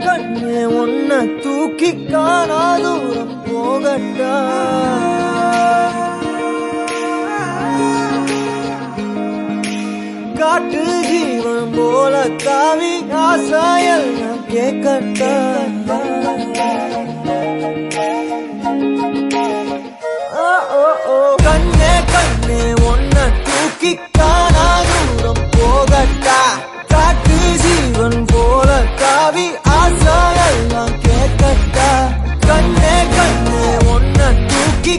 கண்ணே உன்னை தூக்கி காணா தூரம் போகட்டா காட்டு ஜீவன் போல தாவி ஆசாயல் கேட்கட்டா கண்ணே கண்ணே உன்னை தூக்கி காணா தூரம் போகட்டா காட்டு ஜீவன் போல தாவி ஆசாயெல்லாம் கேட்கட்டா கண்ணே கண்ணே உன்னை தூக்கி